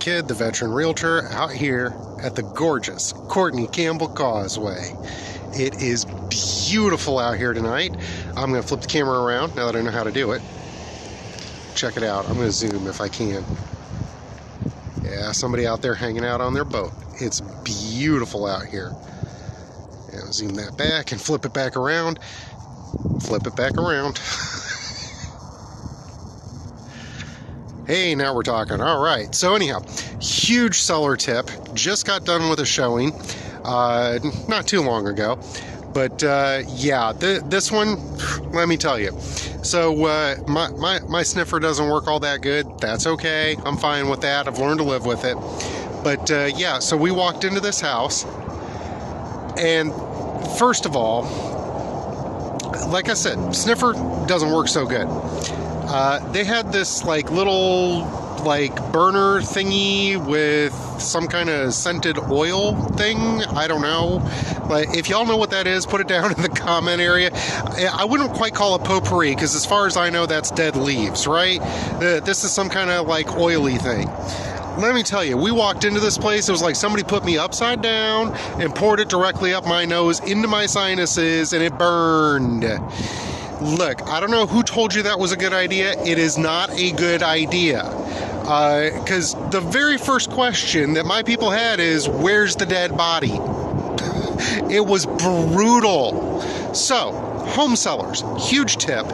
Kid, the veteran realtor, out here at the gorgeous Courtney Campbell Causeway. It is beautiful out here tonight. I'm going to flip the camera around now that I know how to do it. Check it out. I'm going to zoom if I can. Yeah, somebody out there hanging out on their boat. It's beautiful out here. Yeah, zoom that back and flip it back around. Flip it back around. Hey, now we're talking. All right. So anyhow, huge seller tip. Just got done with a showing not too long ago. But yeah, this one, let me tell you. So my sniffer doesn't work all that good. That's okay. I'm fine with that. I've learned to live with it. But yeah, so we walked into this house. And first of all, like I said, sniffer doesn't work so good. They had this little burner thingy with some kind of scented oil thing. I don't know. But if y'all know what that is, put it down in the comment area. I wouldn't quite call it potpourri because as far as I know, that's dead leaves, right? This is some kind of oily thing. Let me tell you, we walked into this place, it was like somebody put me upside down and poured it directly up my nose into my sinuses, and it burned. Look, I don't know who told you that was a good idea. It is not a good idea. Because the very first question that my people had is, where's the dead body? It was brutal. So, home sellers, huge tip,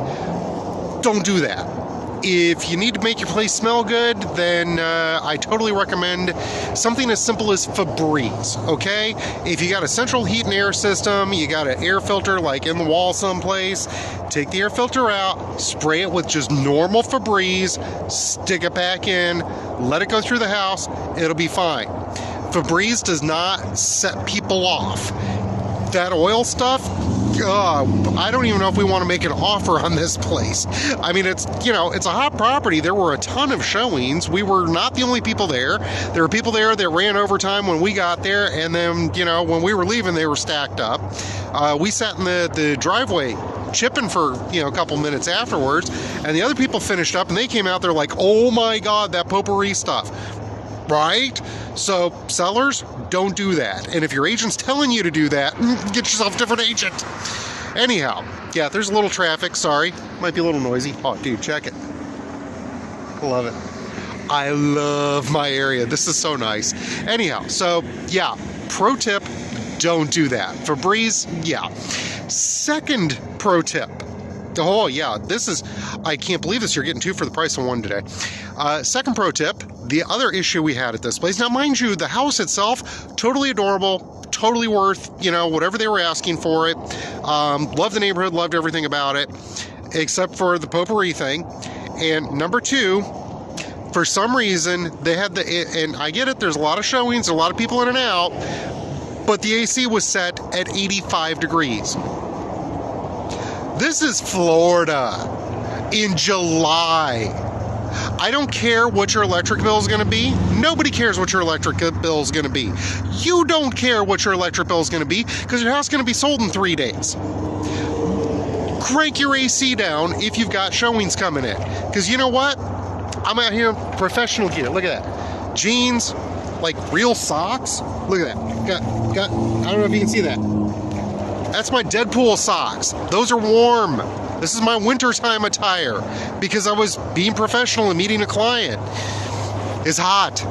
don't do that. If you need to make your place smell good, then I totally recommend something as simple as Febreze, okay? If you got a central heat and air system, you got an air filter in the wall someplace, take the air filter out, spray it with just normal Febreze, stick it back in, let it go through the house, it'll be fine. Febreze does not set people off. That oil stuff, I don't even know if we want to make an offer on this place. I mean, it's a hot property. There were a ton of showings. We were not the only people there. There were people there that ran overtime when we got there, and then, when we were leaving, they were stacked up. We sat in the driveway chipping for, a couple minutes afterwards, and the other people finished up, and they came out there like, oh my God, that potpourri stuff. Right? So, sellers, don't do that. And if your agent's telling you to do that, get yourself a different agent. Anyhow, yeah, there's a little traffic. Sorry. Might be a little noisy. Oh, dude, check it. Love it. I love my area. This is so nice. Anyhow, so, yeah, pro tip, don't do that. Febreze, yeah. Second pro tip. Oh, yeah, I can't believe this. You're getting two for the price of one today. Second pro tip, the other issue we had at this place. Now, mind you, the house itself, totally adorable, totally worth, whatever they were asking for it. Loved the neighborhood, loved everything about it, except for the potpourri thing. And number two, for some reason, they had and I get it, there's a lot of showings, a lot of people in and out, but the AC was set at 85 degrees. This is Florida in July. I don't care what your electric bill is going to be. Nobody cares what your electric bill is going to be. You don't care what your electric bill is going to be because your house is going to be sold in 3 days. Crank your AC down if you've got showings coming in. Because you know what? I'm out here in professional gear. Look at that. Jeans, real socks. Look at that. Got. I don't know if you can see that. That's my Deadpool socks. Those are warm. This is my wintertime attire because I was being professional and meeting a client. It's hot.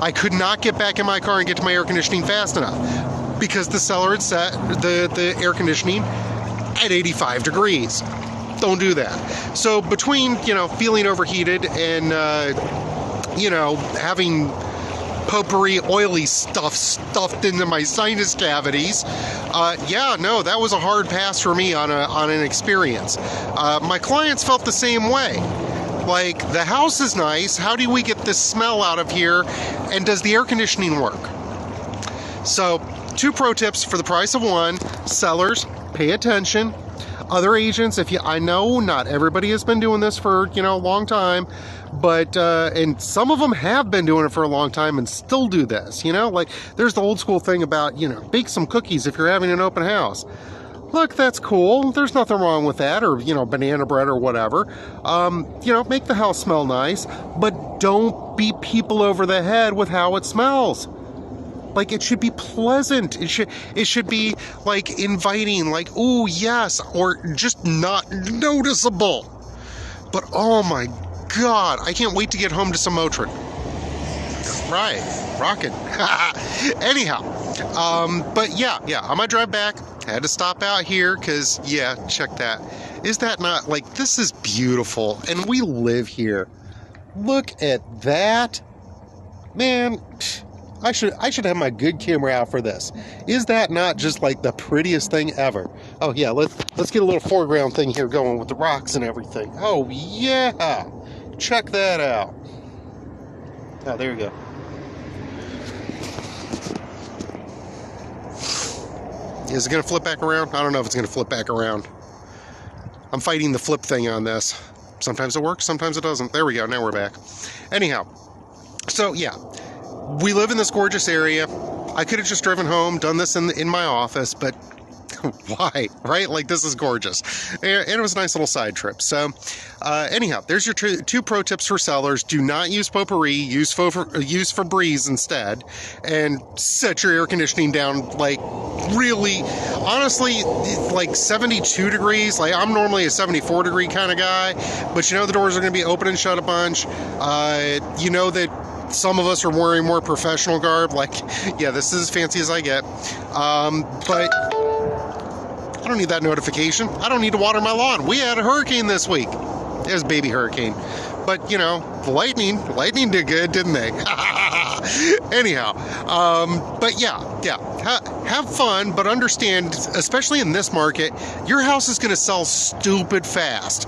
I could not get back in my car and get to my air conditioning fast enough because the seller had set the air conditioning at 85 degrees. Don't do that. So between, feeling overheated and, having potpourri oily stuff stuffed into my sinus cavities, that was a hard pass for me on an experience. My clients felt the same way. The house is nice, how do we get this smell out of here, and does the air conditioning work? So, 2 pro tips for the price of one. Sellers, pay attention. Other agents, I know not everybody has been doing this for, a long time, but, and some of them have been doing it for a long time and still do this, there's the old school thing about, bake some cookies if you're having an open house. Look, that's cool. There's nothing wrong with that, or, banana bread or whatever. Make the house smell nice, but don't beat people over the head with how it smells. Like, it should be pleasant. It should be like inviting, like, ooh, yes, or just not noticeable. But oh my God, I can't wait to get home to some Motrin. Right, rockin'. Anyhow, but yeah, on my drive back, had to stop out here because, yeah, check that. Is that not, like, this is beautiful, and we live here. Look at that. Man, I should have my good camera out for this. Is that not just like the prettiest thing ever? Oh yeah, let's get a little foreground thing here going with the rocks and everything. Oh yeah, check that out. Oh, there you go. Is it gonna flip back around? I don't know if it's gonna flip back around. I'm fighting the flip thing on this. Sometimes it works, sometimes it doesn't. There we go, now we're back. Anyhow, so yeah. We live in this gorgeous area. I could have just driven home, done this in my office, but why, right? Like, this is gorgeous. And it was a nice little side trip. So, anyhow, there's your two pro tips for sellers. Do not use potpourri. Use Febreze instead. And set your air conditioning down, like, really, honestly, like 72 degrees. Like, I'm normally a 74 degree kind of guy, but you know the doors are going to be open and shut a bunch. You know that some of us are wearing more professional garb. Like, yeah, this is as fancy as I get. But I don't need that notification. I don't need to water my lawn. We had a hurricane this week. It was a baby hurricane. But, you know, the lightning did good, didn't they? Anyhow, but yeah, have fun, but understand, especially in this market, your house is going to sell stupid fast.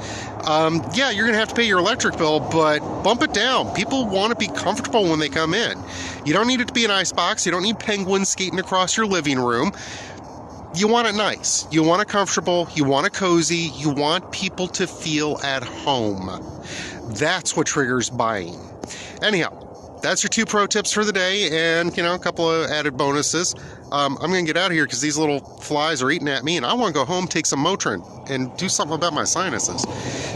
Yeah, you're going to have to pay your electric bill, but bump it down. People want to be comfortable when they come in. You don't need it to be an ice box. You don't need penguins skating across your living room. You want it nice. You want it comfortable. You want it cozy. You want people to feel at home. That's what triggers buying. Anyhow, that's your two pro tips for the day, and, you know, a couple of added bonuses. I'm going to get out of here because these little flies are eating at me, and I want to go home, take some Motrin, and do something about my sinuses.